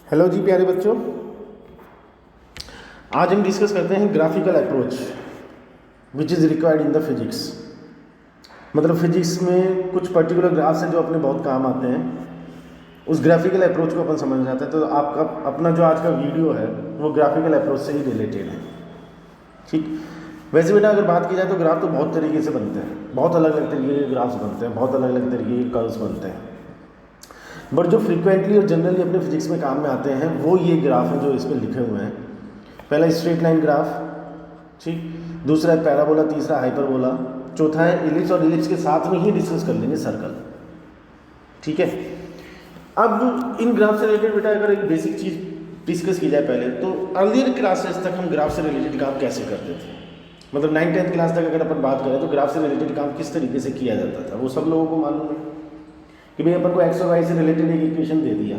Hello जी प्यारे बच्चों, आज हम डिस्कस करते हैं graphical approach which is required in the physics. मतलब फिजिक्स में कुछ पर्टिकुलर ग्राफ्स हैं जो अपने बहुत काम आते हैं। उस ग्राफिकल अप्रोच को अपन समझना चाहते हैं, तो आपका अपना जो आज का वीडियो है वो ग्राफिकल अप्रोच से ही रिलेटेड है। ठीक, वैसे बेटा अगर बात की जाए तो ग्राफ तो बहुत तरीके से बनते हैं, बहुत अलग अलग तरीके के ग्राफ्स बनते हैं, बहुत अलग अलग तरीके के कर्व्स बनते हैं। बट जो फ्रीक्वेंटली और जनरली अपने फिजिक्स में काम में आते हैं वो ये ग्राफ हैं जो इस पर लिखे हुए हैं। पहला स्ट्रेट लाइन ग्राफ, ठीक, दूसरा है पैराबोला, तीसरा हाइपरबोला, चौथा है इलिप्स, और इलिप्स के साथ में ही डिस्कस कर लेंगे सर्कल। ठीक है, अब इन ग्राफ से रिलेटेड बेटा अगर एक बेसिक चीज़ डिस्कस की जाए पहले, तो अर्लियर क्लासेस तक हम ग्राफ से रिलेटेड काम कैसे करते थे। मतलब 9th-10th क्लास तक अगर अपन बात करें तो ग्राफ से रिलेटेड काम किस तरीके से किया जाता था वो सब लोगों को मालूम है कि भाई अपन को एक्स और वाई से रिलेटेड एक इक्वेशन दे दिया,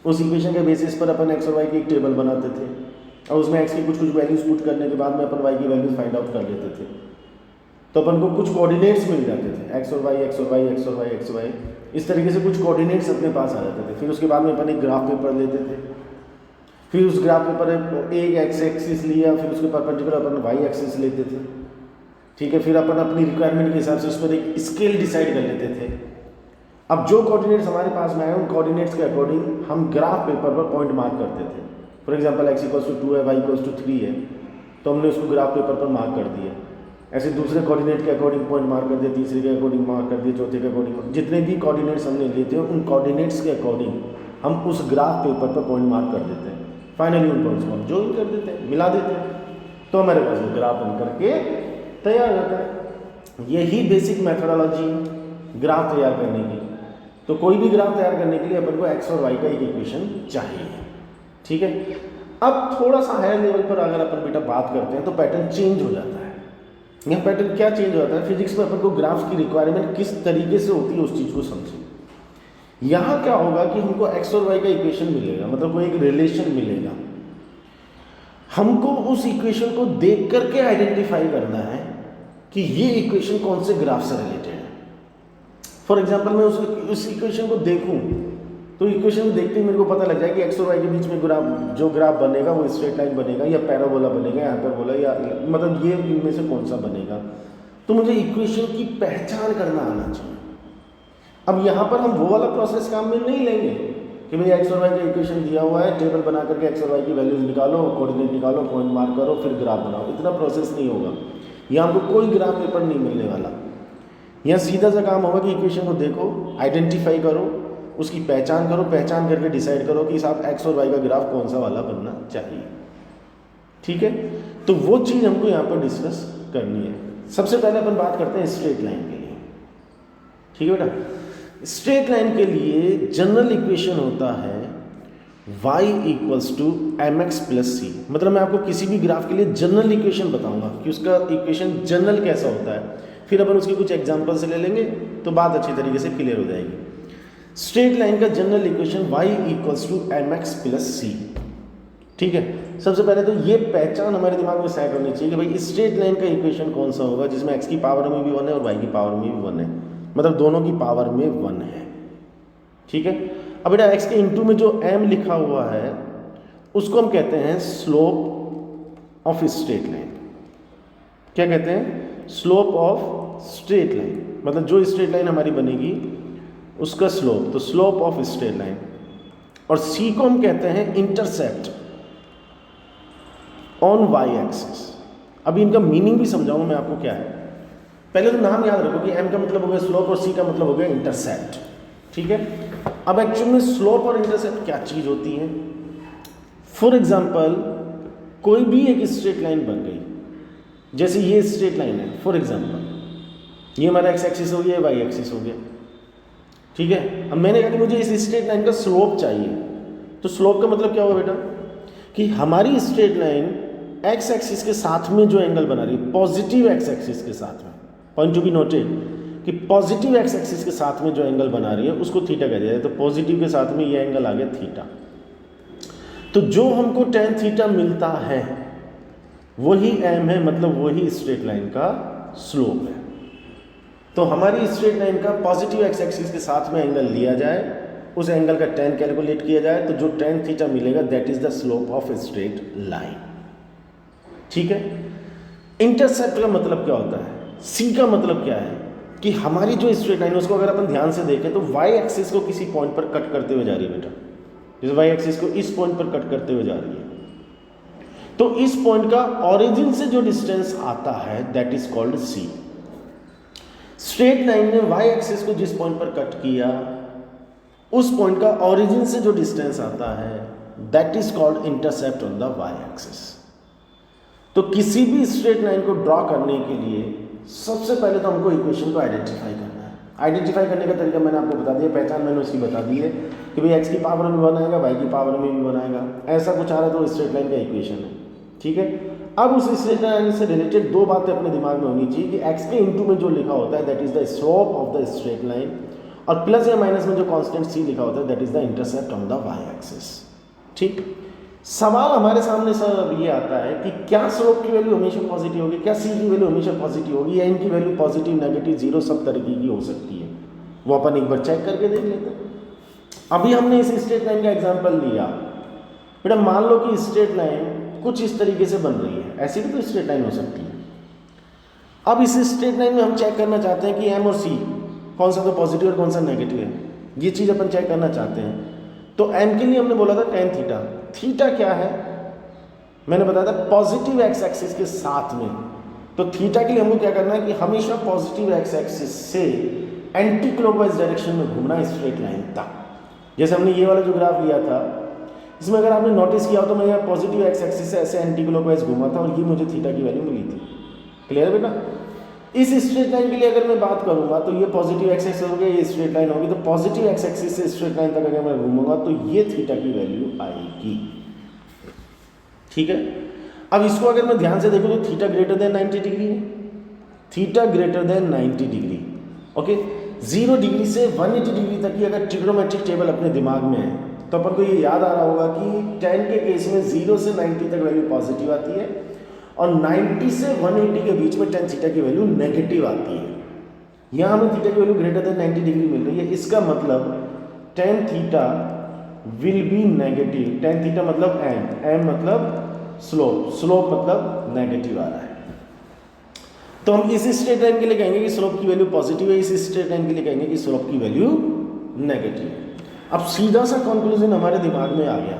उस इक्वेशन के बेसिस पर अपन एक्स और वाई की एक टेबल बनाते थे और उसमें एक्स की कुछ वैल्यूज पुट करने के बाद में अपन वाई की वैल्यूज फाइंड आउट कर लेते थे। तो अपन को कुछ कोऑर्डिनेट्स मिल जाते थे, एक्स और वाई, एक्स और वाई, एक्स और वाई, एक्स वाई, इस तरीके से कुछ कोऑर्डिनेट्स अपने पास आ जाते थे। फिर उसके बाद में अपन एक ग्राफ पेपर लेते थे, फिर उस ग्राफ पेपर एक एक्स एक्सिस लिया, फिर उसके परपेंडिकुलर अपन वाई एक्सिस लेते थे। ठीक है, फिर अपन अपनी रिक्वायरमेंट के हिसाब से उस पर एक स्केल डिसाइड कर लेते थे। अब जो कोऑर्डिनेट्स हमारे पास में आए उन कोऑर्डिनेट्स के अकॉर्डिंग हम ग्राफ पेपर पर पॉइंट मार्क करते थे। फॉर एग्जांपल x = 2 है, y = 3 है, तो हमने उसको ग्राफ पेपर पर मार्क कर दिया। ऐसे दूसरे कोऑर्डिनेट के अकॉर्डिंग पॉइंट मार्क कर दिया, तीसरे के अकॉर्डिंग मार्क कर दिया, चौथे के अकॉर्डिंग, जितने भी कोऑर्डिनेट्स हमने लिए थे उन कोऑर्डिनेट्स के अकॉर्डिंग हम उस ग्राफ पेपर पर पॉइंट मार्क कर देते हैं। फाइनली उन पॉइंट्स को हम ज्वाइन कर देते हैं, मिला देते हैं, तो हमारे पास वो ग्राफ बन करके तैयार होता है। यही बेसिक मैथडोलॉजी ग्राफ तैयार करने की। तो कोई भी ग्राफ तैयार करने के लिए अपन को एक्स और वाई का एक इक्वेशन चाहिए। ठीक है, अब थोड़ा सा हायर लेवल पर अगर अपन बेटा बात करते हैं तो पैटर्न चेंज हो जाता है। यह पैटर्न क्या चेंज हो जाता है, फिजिक्स में अपन को ग्राफ की रिक्वायरमेंट किस तरीके से होती है उस चीज़ को समझें। यहाँ क्या होगा कि हमको एक्स और वाई का इक्वेशन मिलेगा, मतलब कोई एक रिलेशन मिलेगा। हमको उस इक्वेशन को देख करके आइडेंटिफाई करना है कि ये इक्वेशन कौन से ग्राफ से रिलेटेड है। फॉर एग्जाम्पल मैं उस इक्वेशन को देखूं तो इक्वेशन को देखते ही मेरे को पता लग जाए कि एक्स और वाई के बीच में जो ग्राफ बनेगा वो स्ट्रेट लाइन बनेगा या पैराबोला बनेगा या हाइपरबोला, या मतलब ये इनमें से कौन सा बनेगा। तो मुझे इक्वेशन की पहचान करना आना चाहिए। अब यहाँ पर हम वो वाला प्रोसेस काम में नहीं लेंगे कि भाई एक्स और वाई का इक्वेशन दिया हुआ है, टेबल बना करके एक्स और वाई की वैल्यूज निकालो, कोऑर्डिनेट निकालो, पॉइंट मार्क करो, फिर ग्राफ बनाओ। इतना प्रोसेस नहीं होगा, यहाँ हमको कोई ग्राफ पेपर नहीं मिलने वाला। यहाँ सीधा सा काम होगा कि इक्वेशन को देखो, आइडेंटिफाई करो, उसकी पहचान करो, पहचान करके डिसाइड करो कि साहब एक्स और वाई का ग्राफ कौन सा वाला बनना चाहिए। ठीक है, तो वो चीज़ हमको यहाँ पर डिस्कस करनी है। सबसे पहले अपन बात करते हैं स्ट्रेट लाइन के लिए। ठीक है बेटा, स्ट्रेट लाइन के लिए जनरल इक्वेशन होता है y = mx + c। मतलब मैं आपको किसी भी ग्राफ के लिए जनरल इक्वेशन बताऊंगा कि उसका इक्वेशन जनरल कैसा होता है, फिर अपन उसके कुछ एग्जांपल से ले लेंगे तो बात अच्छी तरीके से क्लियर हो जाएगी। स्ट्रेट लाइन का general equation y = mx + c। ठीक है, सबसे पहले तो ये पहचान हमारे दिमाग में सेट होनी चाहिए कि भाई स्ट्रेट लाइन का इक्वेशन कौन सा होगा जिसमें x की पावर में भी 1 है और y की पावर में भी 1 है, मतलब दोनों की पावर में 1 है। ठीक है, अब बेटा x के इंटू में जो m लिखा हुआ है उसको हम कहते हैं स्लोप ऑफ स्ट्रेट लाइन। क्या कहते हैं? स्लोप ऑफ स्ट्रेट लाइन, मतलब जो स्ट्रेट लाइन हमारी बनेगी उसका स्लोप, तो स्लोप ऑफ स्ट्रेट लाइन। और c को हम कहते हैं इंटरसेप्ट ऑन y एक्सिस। अभी इनका मीनिंग भी समझाऊंगा मैं आपको क्या है। पहले तो नाम याद रखो कि m का मतलब हो गया स्लोप और c का मतलब हो गया इंटरसेप्ट। ठीक है, अब एक्चुअल में स्लोप और इंटरसेप्ट क्या चीज होती है। फॉर एग्जाम्पल कोई भी एक स्ट्रेट लाइन बन गई, जैसे ये स्ट्रेट लाइन है, फॉर एग्जाम्पल ये हमारा एक्स एक्सिस हो गया, वाई एक्सिस हो गया। ठीक है, अब मैंने कहा कि मुझे इस स्ट्रेट लाइन का स्लोप चाहिए, तो स्लोप का मतलब क्या हुआ बेटा कि हमारी स्ट्रेट लाइन एक्स एक्सिस के साथ में जो एंगल बना रही है, पॉजिटिव एक्स एक्सिस के साथ में, पॉइंट टू बी नोटेड कि पॉजिटिव एक्स एक्सिस के साथ में जो एंगल बना रही है उसको थीटा कह दिया जाए। तो पॉजिटिव के साथ में ये एंगल आ गया थीटा। तो जो हमको tan थीटा मिलता है वही m है, मतलब वही स्ट्रेट लाइन का स्लोप है। तो हमारी स्ट्रेट लाइन का पॉजिटिव एक्स एक्सिस के साथ में एंगल लिया जाए उस एंगल का tan कैलकुलेट किया जाए तो जो tan थीटा मिलेगा that is the slope of a straight line. ठीक है, इंटरसेप्ट का मतलब क्या होता है, C का मतलब क्या है कि हमारी जो स्ट्रेट लाइन है उसको अगर अपन ध्यान से देखें तो y एक्सिस को किसी पॉइंट पर कट करते हुए जा रही है बेटा, जैसे y एक्सिस को इस पॉइंट पर कट करते हुए जा रही है, तो इस पॉइंट का ओरिजिन से जो डिस्टेंस आता है that is called C। Straight line ने y एक्सिस को जिस पॉइंट पर कट किया उस पॉइंट का ओरिजिन से जो डिस्टेंस आता है that is called intercept on the y axis. तो किसी भी स्ट्रेट लाइन को ड्रॉ करने के लिए सबसे पहले तो हमको इक्वेशन को आइडेंटिफाई करना है। आइडेंटिफाई करने का तरीका मैंने आपको बता दिया, पहचान मैंने उसकी बता दी है कि भाई x की पावर में 1 आएगा, y की पावर में भी 1 आएगा, ऐसा कुछ आ रहा है तो स्ट्रेट लाइन का इक्वेशन है। ठीक है, अब उस स्ट्रेट लाइन से रिलेटेड दो बातें अपने दिमाग में होनी चाहिए कि x के इंटू में जो लिखा होता है that is the slope of the straight line, और प्लस या माइनस में जो कांस्टेंट c लिखा होता है that is the intercept on the y axis. ठीक, सवाल हमारे सामने सर ये आता है कि क्या स्लोप की वैल्यू हमेशा पॉजिटिव होगी, क्या c की वैल्यू हमेशा पॉजिटिव होगी, या इनकी वैल्यू पॉजिटिव, नेगेटिव, जीरो सब तरीके की हो सकती है, वो अपन एक बार चेक करके देख लेते हैं। अभी हमने इस स्ट्रेट लाइन का एग्जांपल लिया बेटा, मान लो कि स्ट्रेट लाइन कुछ इस तरीके से बन रही है, ऐसी भी तो स्ट्रेट लाइन हो सकती है। अब इस स्ट्रेट लाइन में हम चेक करना चाहते हैं कि m और c कौन सा तो पॉजिटिव और कौन सा नेगेटिव है, ये चीज़ अपन चेक करना चाहते हैं। तो m के लिए हमने बोला था tan थीटा, थीटा क्या है मैंने बताया था पॉजिटिव एक्स एक्सिस के साथ में, तो थीटा के लिए हमको क्या करना है कि हमेशा पॉजिटिव एक्स एक्सिस से एंटी क्लॉकवाइज डायरेक्शन में घूमना है स्ट्रेट लाइन तक। जैसे हमने ये वाला जो ग्राफ लिया था इसमें अगर आपने नोटिस किया हो तो मैं यहाँ पॉजिटिव एक्स एक्सिस से ऐसे एंटी क्लॉकवाइज घूमा था और ये मुझे थीटा की वैल्यू मिली थी। क्लियर है बेटा? इस स्ट्रेट लाइन के लिए अगर मैं बात करूंगा तो ये पॉजिटिव एक्स एक्सिस हो गया, ये स्ट्रेट लाइन होगी, तो पॉजिटिव एक्स एक्सिस से स्ट्रेट लाइन तक अगर मैं घूमूंगा तो ये थीटा की वैल्यू आएगी। ठीक है, अब इसको अगर मैं ध्यान से देखूं तो थीटा ग्रेटर देन 90 डिग्री है, theta greater than 90 degree. Okay, 0 degree से 180 डिग्री तक की अगर ट्रिग्नोमेट्रिक टेबल अपने दिमाग में है तो अपन को ये याद आ रहा होगा कि tan के केस में 0 से 90 तक वैल्यू पॉजिटिव आती है और 90 से 180 के बीच में tan थीटा की वैल्यू नेगेटिव आती है। यहाँ हमें थीटा की वैल्यू ग्रेटर देन 90 डिग्री मिल रही है, इसका मतलब tan theta will be negative. tan theta मतलब m मतलब स्लोप, स्लोप मतलब नेगेटिव आ रहा है। तो हम इस स्ट्रेट लाइन के लिए कहेंगे कि स्लोप की वैल्यू पॉजिटिव है, इस स्ट्रेट लाइन के लिए कहेंगे कि स्लोप की वैल्यू नेगेटिव है। अब सीधा सा कंक्लूजन हमारे दिमाग में आ गया,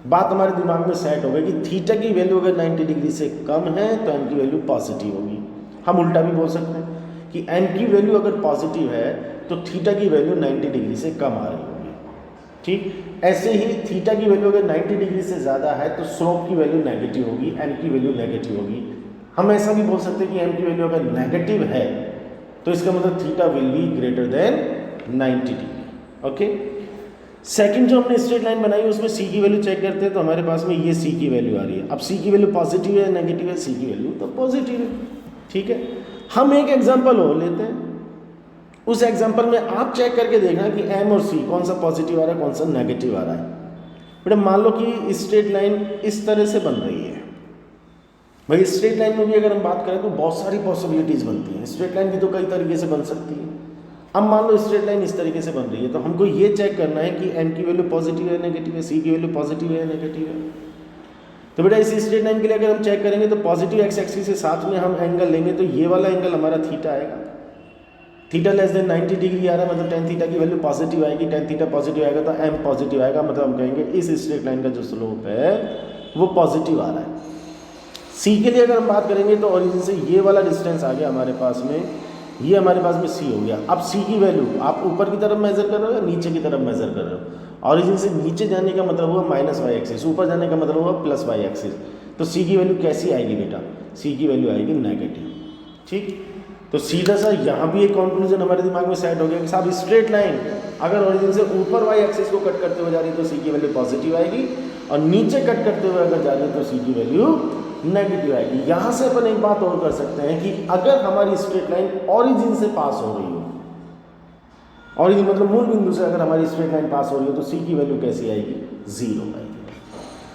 बात हमारे दिमाग में सेट हो गई कि थीटा की वैल्यू अगर 90 डिग्री से कम है तो m की वैल्यू पॉजिटिव होगी। हम उल्टा भी बोल सकते हैं कि m की वैल्यू अगर पॉजिटिव है तो थीटा की वैल्यू 90 डिग्री से कम आ रही होगी। ठीक, ऐसे ही थीटा की वैल्यू अगर 90 डिग्री से ज़्यादा है तो स्लोप की वैल्यू नेगेटिव होगी, m की वैल्यू नेगेटिव होगी। हम ऐसा भी बोल सकते हैं कि m की वैल्यू अगर नेगेटिव है तो इसका मतलब theta will be greater than 90 degree. Okay, second जो हमने स्ट्रेट लाइन बनाई उसमें c की वैल्यू चेक करते हैं तो हमारे पास में ये c की वैल्यू आ रही है। अब c की वैल्यू पॉजिटिव है नेगेटिव है, c की वैल्यू तो पॉजिटिव है। ठीक है, हम एक एग्जांपल और लेते हैं, उस एग्जांपल में आप चेक करके देखना कि m और c कौन सा पॉजिटिव आ रहा है कौन सा नेगेटिव आ रहा है। बेटा मान लो कि स्ट्रेट लाइन इस तरह से बन रही है, भाई स्ट्रेट लाइन में भी अगर हम बात करें तो बहुत सारी पॉसिबिलिटीज़ बनती हैं, स्ट्रेट लाइन भी तो कई तरीके से बन सकती है। अब मान लो स्ट्रेट लाइन इस तरीके से बन रही है तो हमको ये चेक करना है कि m की वैल्यू पॉजिटिव है नेगेटिव है, c की वैल्यू पॉजिटिव है नेगेटिव है। तो बेटा इस स्ट्रेट लाइन के लिए अगर हम चेक करेंगे तो पॉजिटिव एक्स एक्सिस के साथ में हम एंगल लेंगे तो ये वाला एंगल हमारा थीटा आएगा, थीटा लेस देन 90 डिग्री आ रहा है मतलब tan थीटा की वैल्यू पॉजिटिव आएगी, tan थीटा पॉजिटिव आएगा तो m पॉजिटिव आएगा, मतलब हम कहेंगे इस स्ट्रेट लाइन का जो स्लोप है वो पॉजिटिव आ रहा है। c के लिए अगर हम बात करेंगे तो ओरिजिन से ये वाला डिस्टेंस आ गया हमारे पास में, ये हमारे पास में c हो गया। अब c की वैल्यू आप ऊपर की तरफ मेजर कर रहे हो या नीचे की तरफ मेजर कर रहे हो? ओरिजिन से नीचे जाने का मतलब हुआ माइनस वाई एक्सिस, ऊपर जाने का मतलब हुआ प्लस वाई एक्सिस। तो c की वैल्यू कैसी आएगी बेटा? c की वैल्यू आएगी नेगेटिव। ठीक, तो सीधा सा यहाँ भी एक कंक्लूजन हमारे दिमाग में सेट हो गया कि साहब स्ट्रेट लाइन अगर ओरिजिन से ऊपर वाई एक्सिस को कट करते हुए जा रही है तो c की वैल्यू पॉजिटिव आएगी और नीचे कट करते हुए अगर जा रही है तो c की वैल्यू नेगेटिव आएगी। यहाँ से अपन एक बात और कर सकते हैं कि अगर हमारी स्ट्रेट लाइन ओरिजिन से पास हो रही हो, ओरिजिन मतलब मूल बिंदु से अगर हमारी स्ट्रेट लाइन पास हो रही हो तो c की वैल्यू कैसी आएगी? 0 आएगी।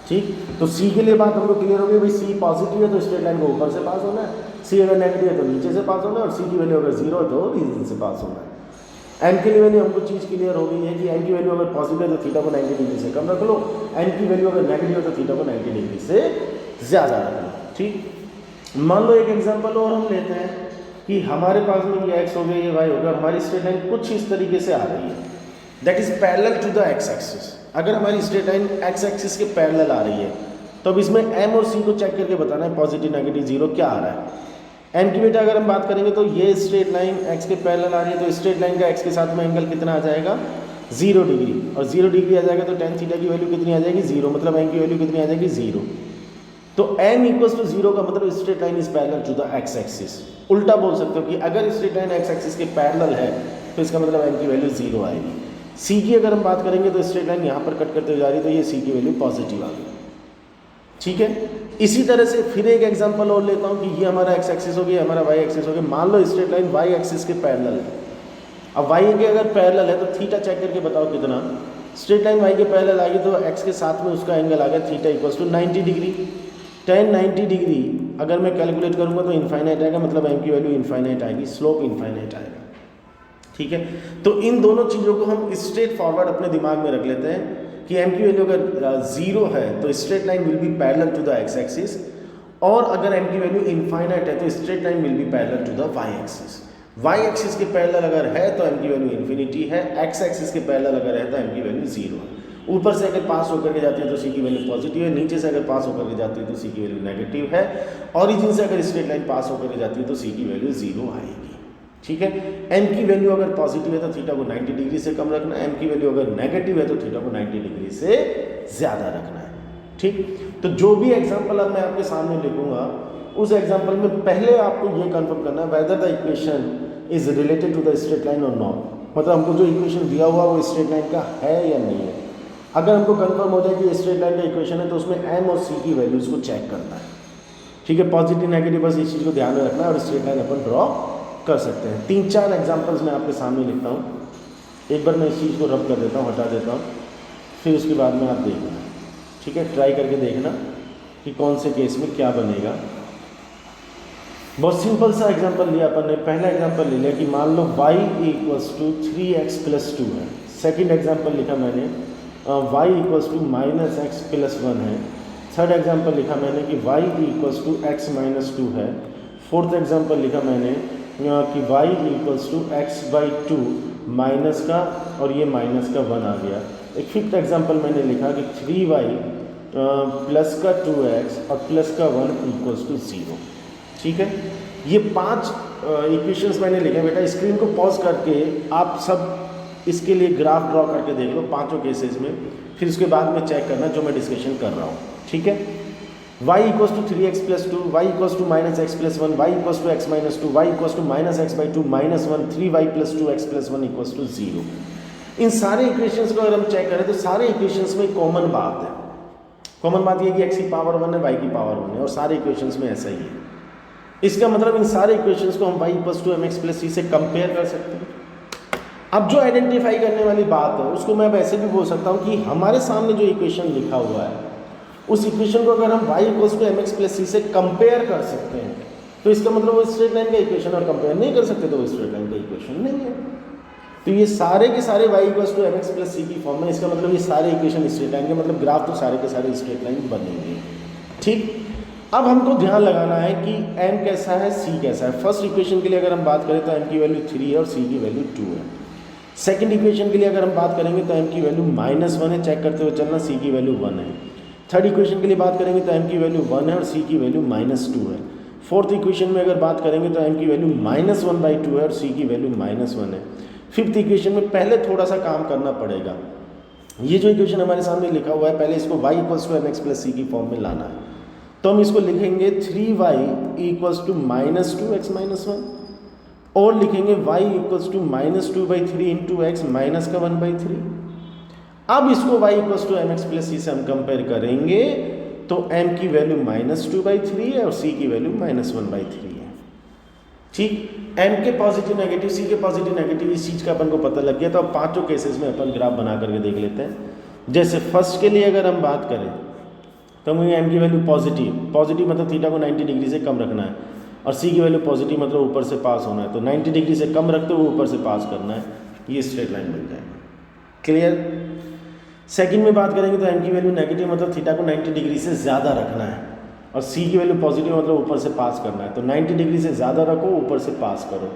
ठीक, तो c के लिए बात हमको क्लियर हो गई, भाई c पॉजिटिव है तो स्ट्रेट लाइन को ऊपर से पास होना है, c अगर नेगेटिव है तो नीचे से पास होना है और c की वैल्यू अगर 0 है तो ओरिजिन से पास होना है। एन की वैल्यू हमको चीज़ क्लियर हो गई है कि एन की वैल्यू अगर पॉजिटिव है तो थीटा को 90 डिग्री से कम रख लो, एन की वैल्यू अगर नेगेटिव है तो थीटा को 90 डिग्री से ज़्यादा रख लो। ठीक, मान लो एक एग्जांपल और हम लेते हैं कि हमारे पास में ये एक्स हो गया, ये वाई हो गया, हमारी स्ट्रेट लाइन कुछ इस तरीके से आ रही है, that is parallel to the x axis. अगर हमारी स्ट्रेट लाइन एक्स एक्सिस के पैरेलल आ रही है तो अब इसमें एम और सी को चेक करके बताना है पॉजिटिव नेगेटिव जीरो क्या आ रहा है। एम की बेटा अगर हम बात करेंगे तो ये स्ट्रेट लाइन एक्स के पैरेलल आ रही है, तो स्ट्रेट लाइन का एक्स के साथ में एंगल कितना आ जाएगा 0 डिग्री, और 0 डिग्री आ जाएगा तो टेन थीटा की वैल्यू कितनी आ जाएगी 0, मतलब एम की वैल्यू कितनी आ जाएगी 0। तो m इक्वल्स टू 0 का मतलब straight line is parallel to the x axis. उल्टा बोल सकते हो कि अगर स्ट्रेट लाइन एक्स एक्सिस के पैरेलल है तो इसका मतलब m की वैल्यू 0 आएगी। c की अगर हम बात करेंगे तो स्ट्रेट लाइन यहाँ पर कट करते हुए जा रही है तो ये c की वैल्यू पॉजिटिव आ गई। ठीक है, इसी तरह से फिर एक एग्जांपल और लेता हूँ कि ये हमारा एक्स एक्सिस हो गया, हमारा वाई एक्सिस हो गया। मान लो स्ट्रेट लाइन वाई एक्सिस के पैरेलल है। अब वाई के अगर पैरेलल है तो थीटा चेक करके बताओ कितना। स्ट्रेट लाइन वाई के पैरेलल आ गई तो एक्स के साथ में उसका एंगल आ गया theta equals to 90 degree. Tan 90 degree अगर मैं कैलकुलेट करूंगा तो इनफाइनाइट आएगा, मतलब एम की वैल्यू इनफाइनाइट आएगी, स्लोप इनफाइनाइट आएगा। ठीक है, तो इन दोनों चीज़ों को हम स्ट्रेट फॉरवर्ड अपने दिमाग में रख लेते हैं कि एम की वैल्यू अगर 0 है तो straight line will be parallel to the x axis, और अगर एम की वैल्यू इनफाइनाइट है तो straight line will be parallel to the y axis. Y axis के पैरेलल अगर है तो एम की वैल्यू इन्फिनिटी है, एक्स एक्सिस के पैरेलल अगर है तो एम की वैल्यू 0 है। ऊपर से अगर पास होकर के जाती है तो सी की वैल्यू पॉजिटिव है, नीचे से अगर पास होकर के जाती है तो सी की वैल्यू नेगेटिव है, ऑरिजिन से अगर स्ट्रेट लाइन पास होकर के जाती है तो सी की वैल्यू 0 आएगी। ठीक है, एम की वैल्यू अगर पॉजिटिव है तो थीटा को 90 डिग्री से कम रखना है, एम की वैल्यू अगर नेगेटिव है तो थीटा को 90 डिग्री से ज़्यादा रखना है। ठीक, तो जो भी एग्जाम्पल अब मैं आपके सामने लिखूंगा उस एग्जाम्पल में पहले आपको ये कंफर्म करना है whether the equation is related to the straight line और नॉट। मतलब हमको जो इक्वेशन दिया हुआ वो स्ट्रेट लाइन का है या नहीं है। अगर हमको कंफर्म हो जाए कि स्ट्रेट लाइन का इक्वेशन है तो उसमें एम और सी की वैल्यूज़ को चेक करना है। ठीक है, पॉजिटिव नेगेटिव बस इस चीज़ को ध्यान में रखना है और स्ट्रेट लाइन अपन ड्रॉ कर सकते हैं। 3-4 एग्जाम्पल्स मैं आपके सामने लिखता हूँ। एक बार मैं इस चीज़ को रब कर देता हूँ, हटा देता हूँ, फिर उसके बाद में आप देखना। ठीक है, ट्राई करके देखना कि कौन से केस में क्या बनेगा। बहुत सिंपल सा एग्जांपल लिया अपन ने। पहला एग्जांपल ले लिया कि मान लो y इक्वल्स टू 3x+2 है। सेकंड एग्जांपल लिखा मैंने y इक्वल्स टू -x+1 है। थर्ड एग्जांपल लिखा मैंने कि y इक्वल्स टू x-2 है। फोर्थ एग्जांपल लिखा मैंने कि y equals to x/2 minus का और ये माइनस का 1 आ गया। एक फिफ्थ एग्जांपल मैंने लिखा कि 3y प्लस का 2x और प्लस का 1 इक्वल्स टू 0। ठीक है, ये 5 इक्वेशंस मैंने लिखे। बेटा स्क्रीन को पॉज करके आप सब इसके लिए ग्राफ ड्रॉ करके देख लो पांचों केसेस में, फिर उसके बाद में चेक करना जो मैं डिस्कशन कर रहा हूँ। ठीक है, y equals to 3x+2, y equals to -x+1, y equals to x-2, y equals to -x/2 -1, 3y + 2x+1 equals to 0। इन सारे इक्वेशंस को अगर हम चेक करें तो सारे इक्वेशंस में कॉमन बात है। कॉमन बात ये कि x की पावर 1 है, y की पावर 1 है, और सारे इक्वेशंस में ऐसा ही है। इसका मतलब इन सारे इक्वेशंस को हम y = mx+c से कंपेयर कर सकते हैं। अब जो आइडेंटिफाई करने वाली बात है उसको मैं वैसे भी बोल सकता हूँ कि हमारे सामने जो इक्वेशन लिखा हुआ है उस इक्वेशन को अगर हम y = mx+c से कंपेयर कर सकते हैं तो इसका मतलब वो स्ट्रेट लाइन का इक्वेशन, और कंपेयर नहीं कर सकते तो वो स्ट्रेट लाइन का इक्वेशन नहीं है। तो ये सारे के सारे y = mx+c की फॉर्म में, इसका मतलब ये सारे इक्वेशन स्ट्रेट लाइन के, मतलब ग्राफ तो सारे के सारे स्ट्रेट लाइन बनेंगे। ठीक, अब हमको ध्यान लगाना है कि m कैसा है, c कैसा है। फर्स्ट इक्वेशन के लिए अगर हम बात करें तो m की वैल्यू 3 है और c की वैल्यू 2 है। सेकंड इक्वेशन के लिए अगर हम बात करेंगे तो m की वैल्यू -1 है, चेक करते हुए चलना, c की वैल्यू 1 है। थर्ड इक्वेशन के लिए बात करेंगे तो m की वैल्यू 1 है और c की वैल्यू -2 है। फोर्थ इक्वेशन में अगर बात करेंगे तो m की वैल्यू -1/2 है और c की वैल्यू -1 है। फिफ्थ इक्वेशन में पहले थोड़ा सा काम करना पड़ेगा। ये जो इक्वेशन हमारे सामने लिखा हुआ है पहले इसको y = mx+c की फॉर्म में लाना है। तो हम इसको लिखेंगे 3y = -2x-1, और लिखेंगे y = -2/3 × x माइनस का 1/3। अब इसको y = mx+c से हम कंपेयर करेंगे तो m की वैल्यू -2/3 है और c की वैल्यू -1/3 है। ठीक, m के पॉजिटिव नेगेटिव, c के पॉजिटिव नेगेटिव, इस चीज़ का अपन को पता लग गया। तो अब पांचों केसेस में अपन ग्राफ बना करके देख लेते हैं। जैसे फर्स्ट के लिए अगर हम बात करें तो हमें m की वैल्यू पॉजिटिव मतलब थीटा को 90 डिग्री से कम रखना है, और c की वैल्यू पॉजिटिव मतलब ऊपर से पास होना है। तो 90 डिग्री से कम रखते हुए ऊपर से पास करना है। ये स्ट्रेट लाइन बन जाएगा। क्लियर। सेकंड में बात करेंगे तो एम की वैल्यू नेगेटिव मतलब थीटा को 90 डिग्री से ज़्यादा रखना है, और सी की वैल्यू पॉजिटिव मतलब ऊपर से पास करना है। तो 90 डिग्री से ज़्यादा रखो, ऊपर से पास करो,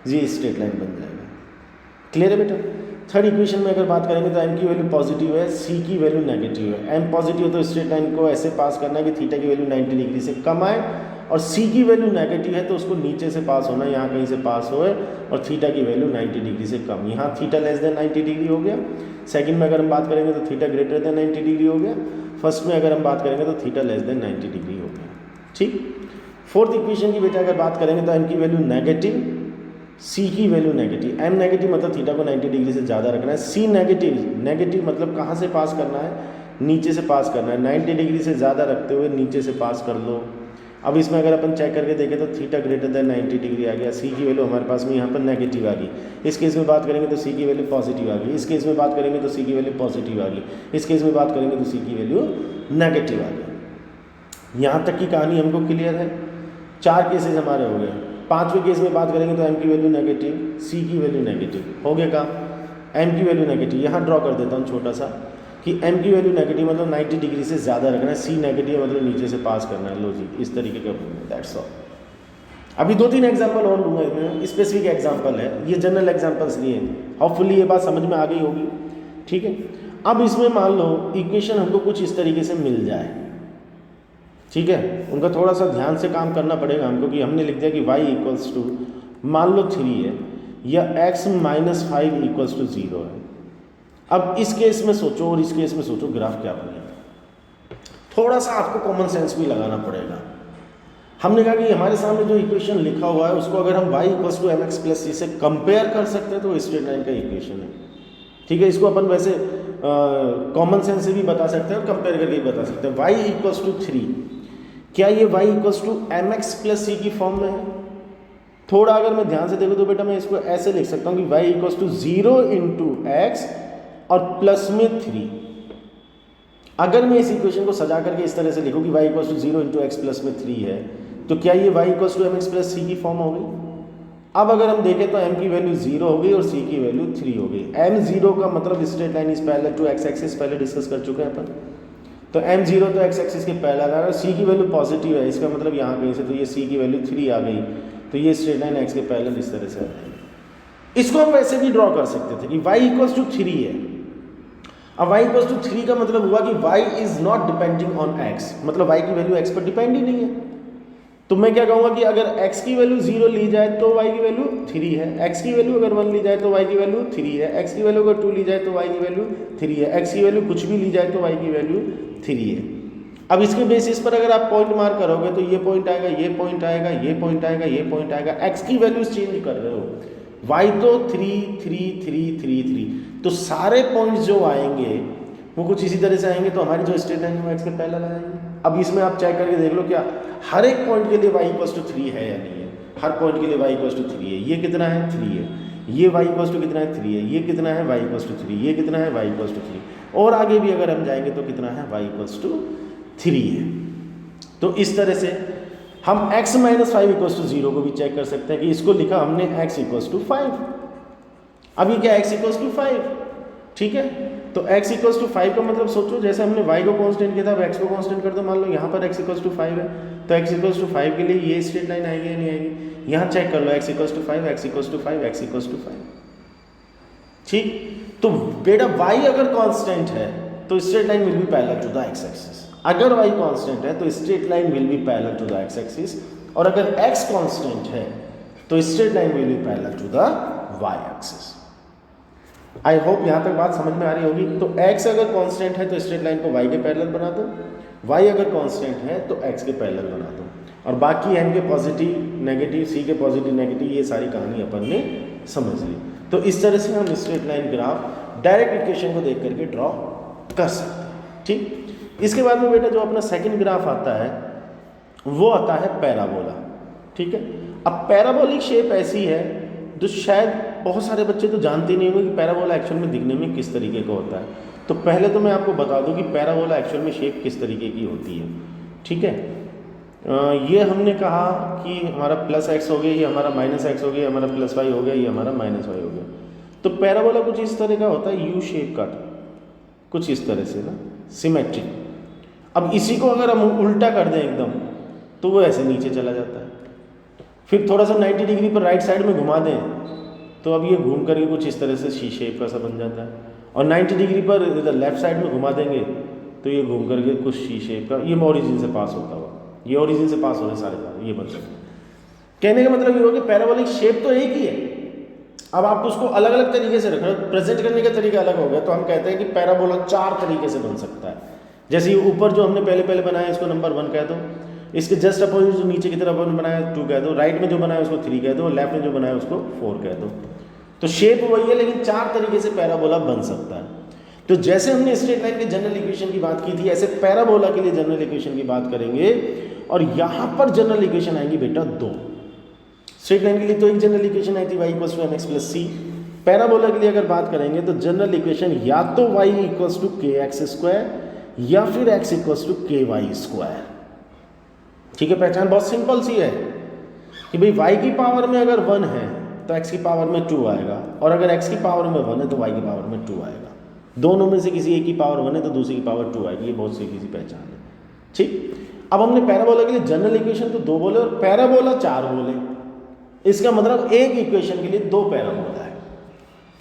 ये स्ट्रेट लाइन बन जाएगा। क्लियर है बेटा। थर्ड इक्वेशन में अगर बात करेंगे तो एम की वैल्यू पॉजिटिव है, सी की वैल्यू नेगेटिव है। एम पॉजिटिव है तो स्ट्रेट लाइन को ऐसे पास करना है कि थीटा की वैल्यू 90 डिग्री से कम आए, और सी की वैल्यू नेगेटिव है तो उसको नीचे से पास होना है, यहाँ कहीं से पास होए, और थीटा की वैल्यू 90 डिग्री से कम। यहाँ थीटा लेस देन 90 डिग्री हो गया। सेकंड में अगर हम बात करेंगे तो थीटा ग्रेटर देन 90 डिग्री हो गया। फर्स्ट में अगर हम बात करेंगे तो थीटा लेस देन 90 डिग्री हो गया। ठीक। फोर्थ इक्वेशन की बेटा अगर बात करेंगे तो एम की वैल्यू नेगेटिव, सी की वैल्यू नेगेटिव। एम नेगेटिव मतलब थीटा को 90 डिग्री से ज़्यादा रखना है। सी नेगेटिव, नेगेटिव मतलब कहाँ से पास करना है, नीचे से पास करना है। 90 डिग्री से ज़्यादा रखते हुए नीचे से पास कर लो। अब इसमें अगर अपन चेक करके देखें तो थीटा ग्रेटर देन 90 डिग्री आ गया, सी की वैल्यू हमारे पास में यहाँ पर नेगेटिव आ गई। इस केस में बात करेंगे तो सी की वैल्यू पॉजिटिव आ गई। इस केस में बात करेंगे तो सी की वैल्यू पॉजिटिव आ गई। इस केस में बात करेंगे तो सी की वैल्यू नेगेटिव आ गई। यहाँ तक की कहानी हमको क्लियर है। 4 केसेज हमारे हो गए। 5वें केस में बात करेंगे तो एम की वैल्यू नेगेटिव, सी की वैल्यू नेगेटिव हो गया काम। एम की वैल्यू नेगेटिव यहाँ ड्रॉ कर देता हूँ छोटा सा कि एम की वैल्यू नेगेटिव मतलब 90 डिग्री से ज़्यादा रखना है, सी नेगेटिव मतलब नीचे से पास करना है। लो जी, इस तरीके का दैट्स ऑल। अभी 2-3 एग्जाम्पल और लूँगा इसमें, स्पेसिफिक एग्जाम्पल है, ये जनरल एग्जाम्पल्स लिए हैं। होपफुली ये बात समझ में आ गई होगी। ठीक है। अब इसमें मान लो इक्वेशन हमको कुछ इस तरीके से मिल जाए, ठीक है, उनका थोड़ा सा ध्यान से काम करना पड़ेगा हमको, कि हमने लिख दिया कि y इक्वल्स टू मान लो 3 है, या x माइनस 5 इक्वल्स टू 0 है। अब इस केस में सोचो और इस केस में सोचो, ग्राफ क्या बनेगा। थोड़ा सा आपको कॉमन सेंस भी लगाना पड़ेगा। हमने कहा कि हमारे सामने जो इक्वेशन लिखा हुआ है उसको अगर हम y equals to mx plus c से कंपेयर कर सकते हैं तो स्ट्रेट लाइन का इक्वेशन है। ठीक है। इसको अपन वैसे कॉमन सेंस से भी बता सकते हैं और कंपेयर करके भी बता सकते हैं। y इक्वल्स टू 3, क्या ये y equals to mx plus c की फॉर्म में है? थोड़ा अगर मैं ध्यान से देखूँ तो बेटा मैं इसको ऐसे लिख सकता हूँ कि y equals to 0 into x और प्लस में 3। अगर मैं इस इक्वेशन को सजा करके इस तरह से लिखूँ कि y equals to 0 into x plus में 3 है, तो क्या ये y equals to mx plus c की फॉर्म हो गई? अब अगर हम देखें तो m की वैल्यू 0 हो गई और c की वैल्यू 3 हो गई। m0 का मतलब straight line is parallel to x axis, पहले डिस्कस कर चुके हैं अपन। तो m0 तो x एक्सिस के पैरेलल आ रहा है, c की वैल्यू पॉजिटिव है, इसका मतलब यहाँ कहीं से, तो ये c की वैल्यू 3 आ गई, तो ये स्ट्रेट लाइन x के पैरेलल इस तरह से आ जाएगी। इसको हम वैसे भी ड्रॉ कर सकते थे कि y इक्वल्स टू 3 है। अब y इक्वल्स टू 3 का मतलब हुआ कि y is not depending on x, मतलब y की वैल्यू x पर डिपेंड ही नहीं है। तो मैं क्या कहूँगा कि अगर x की वैल्यू 0 ली जाए तो y की वैल्यू 3 है, x की वैल्यू अगर 1 ली जाए तो y की वैल्यू 3 है, x की वैल्यू अगर 2 ली जाए तो y की वैल्यू 3 है, x की वैल्यू कुछ भी ली जाए तो y की वैल्यू 3 है। अब इसके बेसिस पर अगर आप पॉइंट मार्क करोगे तो ये पॉइंट आएगा, ये पॉइंट आएगा, ये पॉइंट आएगा, ये पॉइंट आएगा, x की वैल्यूज चेंज कर रहे हो, y तो 3 3 3 3 3, तो सारे पॉइंट्स जो आएंगे वो कुछ इसी तरह से आएंगे, तो हमारी जो स्ट्रेट लाइन है वो एक्स के पैरेलल आएंगे। अब इसमें आप चेक करके देख लो क्या हर एक पॉइंट के लिए y इक्वल्स टू 3 है या नहीं है। हर पॉइंट के लिए y इक्वल्स टू 3 है। ये कितना है? 3 है। ये y इक्वल्स टू कितना है? 3 है। ये कितना है? y equals to 3। ये कितना है? y equals to 3। और आगे भी अगर हम जाएंगे तो कितना है? y इक्वल्स टू 3 है। तो इस तरह से हम x माइनस 5 इक्वल्स टू 0 को भी चेक कर सकते हैं कि इसको लिखा हमने x इक्वल्स टू 5। अब ये क्या x इक्वल्स टू 5, ठीक है। तो x इक्वल्स टू 5 का मतलब सोचो जैसे हमने y को कांस्टेंट किया था, अब x को कांस्टेंट कर दो। मान लो यहाँ पर x इक्वल्स टू 5 है, तो x इक्वल्स टू 5 के लिए ये स्ट्रेट लाइन आएगी या नहीं आएगी? यहाँ चेक कर लो, x equals to 5, x equals to 5, x equals to 5, ठीक। तो बेटा y अगर कांस्टेंट है तो straight line will be parallel to the x axis. अगर y कांस्टेंट है तो straight line will be parallel to the x axis, और अगर x कांस्टेंट है तो straight line will be parallel to the y axis. I hope यहाँ तक बात समझ में आ रही होगी। तो x अगर कांस्टेंट है तो स्ट्रेट लाइन को y के पैरेलल बना दो, y अगर कांस्टेंट है तो x के पैरेलल बना दो, और बाकी m के पॉजिटिव नेगेटिव, c के पॉजिटिव नेगेटिव, ये सारी कहानी अपन ने समझ ली। तो इस तरह से हम straight line graph direct equation को देख करके ड्रॉ कर सकते हैं, ठीक। इसके बाद में बेटा जो अपना सेकेंड ग्राफ आता है वो आता है पैराबोला, ठीक है। अब पैराबोलिक शेप ऐसी है जो शायद बहुत सारे बच्चे तो जानते नहीं होंगे कि पैराबोला एक्चुअल में दिखने में किस तरीके का होता है। तो पहले तो मैं आपको बता दूं कि पैराबोला एक्चुअल में शेप किस तरीके की होती है, ठीक है। ये हमने कहा कि हमारा प्लस एक्स हो गया, ये हमारा माइनस एक्स हो गया, हमारा प्लस वाई हो गया, ये हमारा माइनस वाई हो गया। तो पैराबोला कुछ इस तरह का होता है, यू शेप का, कुछ इस तरह से ना, सिमेट्रिक। अब इसी को अगर हम उल्टा कर दें एकदम, तो वो ऐसे नीचे चला जाता है। फिर थोड़ा सा 90 डिग्री पर राइट साइड में घुमा दें, तो अब ये घूम करके कुछ इस तरह से सी शेप का सा बन जाता है। और 90 डिग्री पर इधर लेफ्ट साइड में घुमा देंगे, तो ये घूम करके कुछ सी शेप का, ये ओरिजिन से पास होता हुआ, ये ओरिजिन से पास हो रहे सारे ये बन सकते हैं। कहने का मतलब ये हो कि पैराबोलिक शेप तो एक ही है, अब आप उसको अलग अलग तरीके से रख रहे हो, प्रेजेंट करने का तरीका अलग हो गया। तो हम कहते हैं कि पैराबोला 4 तरीके से बन सकता है। जैसे ये ऊपर जो हमने पहले बनाया इसको नंबर 1 कह दो, इसके जस्ट अपोजिट जो नीचे की तरफ हमने बनाया 2 कह दो, राइट में जो बनाया उसको 3 कह दो, और लेफ्ट में जो बनाया उसको 4 कह दो। तो शेप वही है, लेकिन 4 तरीके से पैराबोला बन सकता है। तो जैसे हमने स्ट्रेट लाइन के जनरल इक्वेशन की बात की थी, ऐसे पैराबोला के लिए जनरल इक्वेशन की बात करेंगे। और यहाँ पर जनरल इक्वेशन आएंगी बेटा 2। स्ट्रेट लाइन के लिए तो एक जनरल इक्वेशन आई थी y = mx + c। पैराबोला के लिए अगर बात करेंगे तो जनरल इक्वेशन या तो y = kx² या फिर x = ky²। ठीक है, पहचान बहुत सिंपल सी है कि भाई y की पावर में अगर 1 है तो x की पावर में 2 आएगा, और अगर x की पावर में 1 है तो y की पावर में 2 आएगा। दोनों में से किसी एक की पावर 1 है तो दूसरी की पावर 2 आएगी। ये बहुत सीधी सी पहचान है। ठीक, अब हमने पैराबोला के लिए जनरल इक्वेशन तो 2 बोले और पैराबोला 4 बोले। इसका मतलब एक इक्वेशन के लिए 2 पैराबोला है।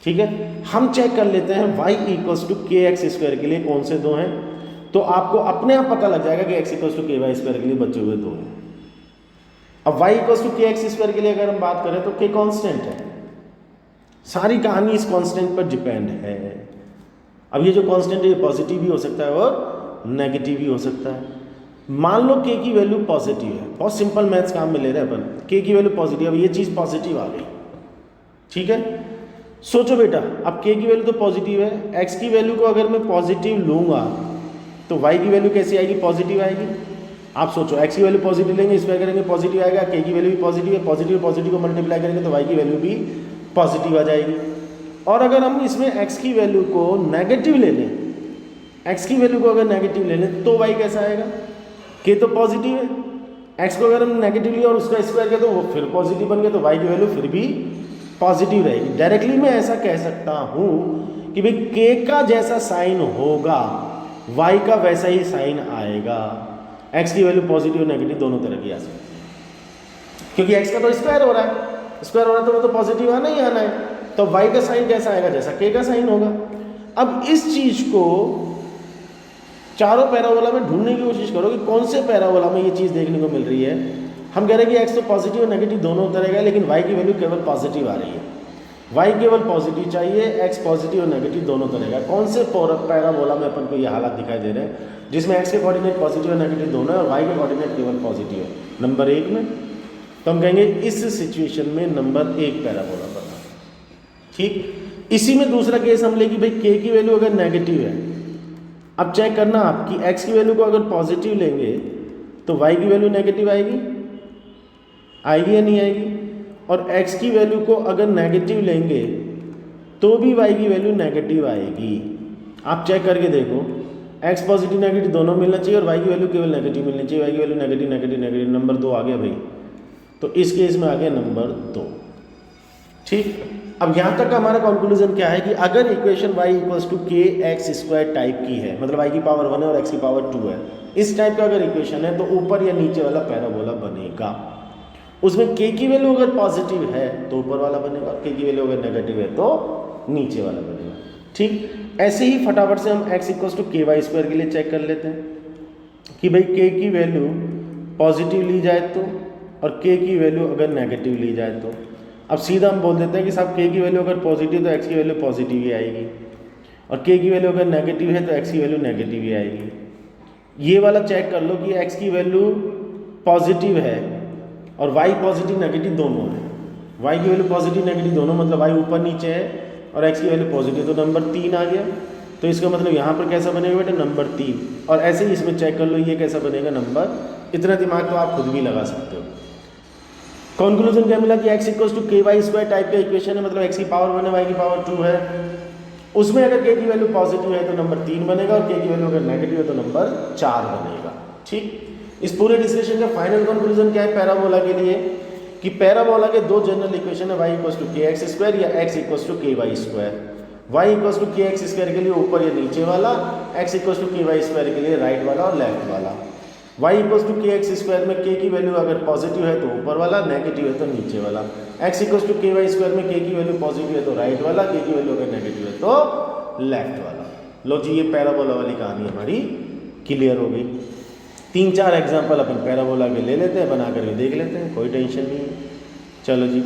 ठीक है, हम चेक कर लेते हैं y = kx² के लिए कौन से 2 हैं। तो आपको अपने आप पता लग जाएगा कि x = ky² के लिए बचे हुए 2 हैं। अब y = kx² के लिए अगर हम बात करें तो k कांस्टेंट है, सारी कहानी इस कांस्टेंट पर डिपेंड है। अब ये जो कांस्टेंट है ये पॉजिटिव भी हो सकता है और नेगेटिव भी हो सकता है। मान लो k की वैल्यू पॉजिटिव है, बहुत सिंपल मैथ्स काम में ले रहे हैं अपन, k की वैल्यू पॉजिटिव, अब ये चीज़ पॉजिटिव आ गई। ठीक है, सोचो बेटा, अब k की वैल्यू तो पॉजिटिव है, x की वैल्यू को अगर मैं पॉजिटिव लूँगा तो y की वैल्यू कैसी आएगी, पॉजिटिव आएगी। आप सोचो, x की वैल्यू पॉजिटिव लेंगे, स्क्वायर करेंगे पॉजिटिव आएगा, k की वैल्यू भी पॉजिटिव है, पॉजिटिव को मल्टीप्लाई करेंगे तो y की वैल्यू भी पॉजिटिव आ जाएगी। और अगर हम इसमें x की वैल्यू को नेगेटिव ले लें, x की वैल्यू को अगर नेगेटिव ले लें तो y कैसा आएगा, k तो पॉजिटिव है, x को अगर हम नेगेटिव लिया और उसका स्क्वायर किया तो वो फिर पॉजिटिव बन गया, तो y की वैल्यू फिर भी पॉजिटिव रहेगी। डायरेक्टली मैं ऐसा कह सकता हूँ कि भाई k का जैसा साइन होगा y का वैसा ही साइन आएगा। x की वैल्यू पॉजिटिव नेगेटिव दोनों तरह की आ सकती है, क्योंकि x का तो स्क्वायर हो रहा है तो वो तो पॉजिटिव आना ही आना है। तो y का साइन कैसा आएगा, जैसा k का साइन होगा। अब इस चीज़ को चारों पैराबोला में ढूंढने की कोशिश करो कि कौन से पैराबोला में ये चीज़ देखने को मिल रही है। हम कह रहे हैं कि x तो पॉजिटिव और नेगेटिव दोनों उतरेगा, लेकिन y की वैल्यू केवल पॉजिटिव आ रही है। y केवल पॉजिटिव चाहिए, x पॉजिटिव और नेगेटिव दोनों उतरेगा। कौन से पैराबोला में अपन को ये हालात दिखाई दे रहे हैं जिसमें x के कोऑर्डिनेट पॉजिटिव और नेगेटिव दोनों है और y के कोऑर्डिनेट केवल पॉजिटिव है। नंबर 1 में तो हम कहेंगे इस सिचुएशन में नंबर 1 पैराबोला बना। ठीक, इसी में दूसरा केस हम लेंगे, भाई k की वैल्यू अगर नेगेटिव है, अब चेक करना आपकी x की वैल्यू को अगर पॉजिटिव लेंगे तो y की वैल्यू नेगेटिव आएगी या नहीं आएगी, और x की वैल्यू को अगर नेगेटिव लेंगे तो भी y की वैल्यू नेगेटिव आएगी। आप चेक करके देखो, x पॉजिटिव नेगेटिव दोनों मिलना चाहिए और y की वैल्यू केवल नेगेटिव मिलनी चाहिए। y की value negative negative negative, number 2 आ गया भाई। तो इस केस में आ गया नंबर 2। ठीक, अब यहाँ तक का हमारा कंक्लूजन क्या है कि अगर इक्वेशन y = kx² टाइप की है, मतलब y की पावर 1 है और x की पावर 2 है, इस टाइप का अगर इक्वेशन है तो ऊपर या नीचे वाला पैराबोला बनेगा। उसमें k की वैल्यू अगर पॉजिटिव है तो ऊपर वाला बनेगा, k की वैल्यू अगर नेगेटिव है तो नीचे वाला बनेगा। ठीक, ऐसे ही फटाफट से हम x = ky² के लिए चेक कर लेते हैं कि भाई k की वैल्यू पॉजिटिव ली जाए तो, और k की वैल्यू अगर नेगेटिव ली जाए तो। अब सीधा हम बोल देते हैं कि साहब k की वैल्यू अगर पॉजिटिव तो x की वैल्यू पॉजिटिव ही आएगी, और k की वैल्यू अगर नेगेटिव है तो x की वैल्यू नेगेटिव ही आएगी। ये वाला चेक कर लो कि x की वैल्यू पॉजिटिव है और y पॉजिटिव नेगेटिव दोनों है। y की वैल्यू पॉजिटिव नेगेटिव दोनों, मतलब y ऊपर नीचे है और x की वैल्यू पॉजिटिव, तो नंबर 3 आ गया। तो इसका मतलब यहाँ पर कैसा बनेगा बेटा, नंबर 3। और ऐसे ही इसमें चेक कर लो ये कैसा बनेगा, नंबर। इतना दिमाग तो आप खुद भी लगा सकते हो। कंक्लूजन क्या मिला कि x = ky² टाइप का इक्वेशन है, मतलब x की पावर 1 है, y की पावर 2 है। उसमें अगर k की वैल्यू पॉजिटिव है तो नंबर 3 बनेगा, और k की वैल्यू अगर नेगेटिव है तो नंबर 4 बनेगा। ठीक, इस पूरे डिस्कशन का फाइनल कंक्लूजन क्या है पैराबोला के लिए कि पैराबोला के दो जनरल इक्वेशन है, y equals to k x square या x equals to k y square. y equals to k x square के लिए ऊपर या नीचे वाला, x equals to k y square के लिए राइट वाला और लेफ्ट वाला। y equals to k x square में k की वैल्यू अगर पॉजिटिव है तो ऊपर वाला, नेगेटिव है तो नीचे वाला। x equals to k y square में k की वैल्यू पॉजिटिव है तो राइट वाला, k की वैल्यू अगर नेगेटिव है तो लेफ्ट वाला। लो जी, ये पैराबोला वाली कहानी हमारी क्लियर हो गई। 3-4 एग्जाम्पल अपन पैराबोला के ले लेते हैं, बना करके देख लेते हैं, कोई टेंशन नहीं है। चलो जी,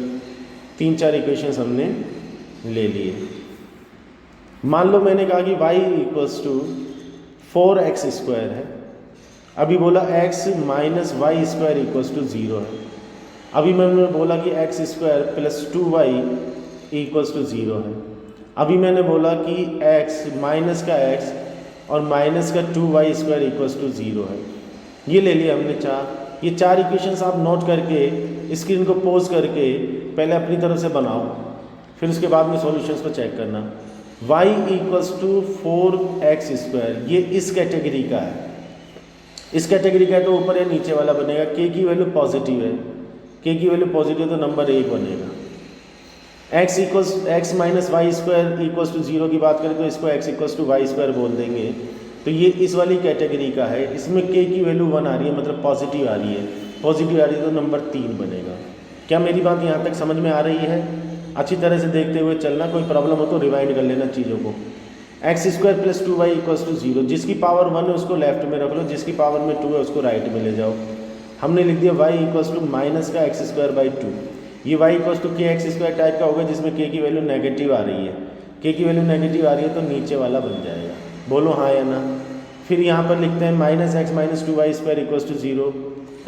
3-4 इक्वेशंस हमने ले लिए। मान लो मैंने कहा कि y equals to 4x square है, अभी बोला x minus y square equals to 0 है। अभी मैंने बोला कि x square plus 2y equals to 0 है। अभी मैंने बोला कि x माइनस का x और माइनस का 2y स्क्वायर इक्वल्स टू 0 है। ये ले लिया हमने 4। ये 4 इक्वेशंस आप नोट करके स्क्रीन को पॉज करके पहले अपनी तरफ से बनाओ, फिर उसके बाद में सॉल्यूशंस को चेक करना। y equals to 4x square, ये इस कैटेगरी का है, इस कैटेगरी का है तो ऊपर या नीचे वाला बनेगा। k की वैल्यू पॉजिटिव है, k की वैल्यू पॉजिटिव तो नंबर 1 बनेगा। x equals x minus y square equals to 0 की बात करें तो इसको x equals to y square बोल देंगे, तो ये इस वाली कैटेगरी का है। इसमें k की वैल्यू 1 आ रही है, मतलब पॉजिटिव आ रही है, पॉजिटिव आ रही है तो नंबर 3 बनेगा। क्या मेरी बात यहाँ तक समझ में आ रही है? अच्छी तरह से देखते हुए चलना, कोई प्रॉब्लम हो तो रिवाइंड कर लेना चीज़ों को। X square plus 2y equals to 0, जिसकी पावर 1 है उसको लेफ्ट में रख लो, जिसकी पावर में 2 है उसको राइट में ले जाओ। हमने लिख दिया y इक्वल्स टू माइनस का एक्स स्क्वायर बाई 2। ये y equals to k x square type का होगा जिसमें k की वैल्यू नेगेटिव आ रही है, k की वैल्यू नेगेटिव आ रही है तो नीचे वाला बन जाएगा। बोलो हाँ या ना। फिर यहाँ पर लिखते हैं minus x minus 2y square equals to 0,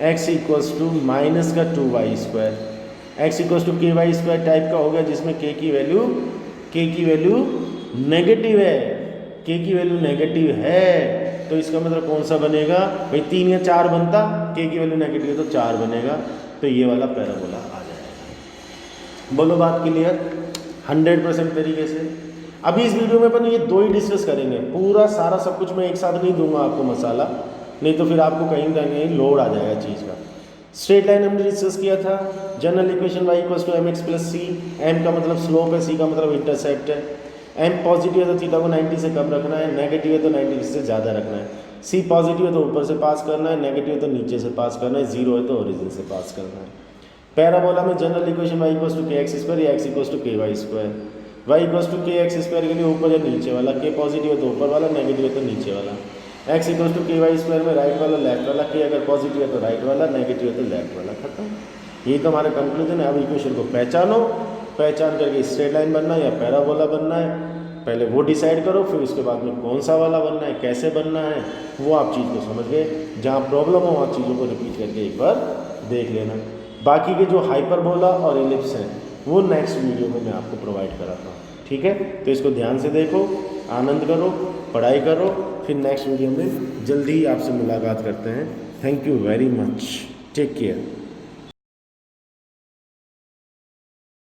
x equals to minus का 2y square, x equals to k y square type का हो गया जिसमें k की वैल्यू नेगेटिव है, k की वैल्यू नेगेटिव है तो इसका मतलब कौन सा बनेगा भाई? 3 या 4 बनता, k की वैल्यू नेगेटिव है तो 4 बनेगा, तो ये वाला पैराबोला आ जाएगा। बोलो बात क्लियर 100% तरीके से। अभी इस वीडियो में अपन ये 2 ही डिस्कस करेंगे, पूरा सारा सब कुछ मैं एक साथ नहीं दूंगा आपको मसाला, नहीं तो फिर आपको कहीं ना कहीं लोड आ जाएगा चीज़ का। स्ट्रेट लाइन हमने डिस्कस किया था, general equation y equals to mx plus C, m का मतलब स्लोप है, c का मतलब इंटरसेप्ट है। m पॉजिटिव है तो थीटा को 90 से कम रखना है, नेगेटिव है तो 90 से ज़्यादा रखना है। c पॉजिटिव है तो ऊपर से पास करना है, नेगेटिव है तो नीचे से पास करना है, 0 है तो ओरिजिन से पास करना है। पैराबोला में general equation y equals to k x square या x equals to k y square. y equals to k x square के लिए ऊपर या नीचे वाला, k पॉजिटिव है तो ऊपर वाला, नेगेटिव है तो नीचे वाला। x equals to k y square में राइट वाला लेफ्ट वाला, k अगर पॉजिटिव है तो राइट वाला, नेगेटिव है तो लेफ्ट वाला। खत्म, यही तो हमारा कंक्लूजन है। अब इक्वेशन को पहचानो, पहचान करके स्ट्रेट लाइन बनना है या पैराबोला बनना है, पहले वो डिसाइड करो, फिर उसके बाद में कौन सा वाला बनना है, कैसे बनना है, वो आप चीज़ को समझ गए। जहाँ प्रॉब्लम हो वहाँ चीज़ों को रिपीट करके एक बार देख लेना। बाकी के जो हाइपरबोला और इलिप्स हैं वो नेक्स्ट वीडियो में मैं आपको प्रोवाइड कराता हूँ, ठीक है? तो इसको ध्यान से देखो, आनंद करो, पढ़ाई करो, फिर नेक्स्ट वीडियो में जल्दी ही आपसे मुलाकात करते हैं। Thank you very much, take care.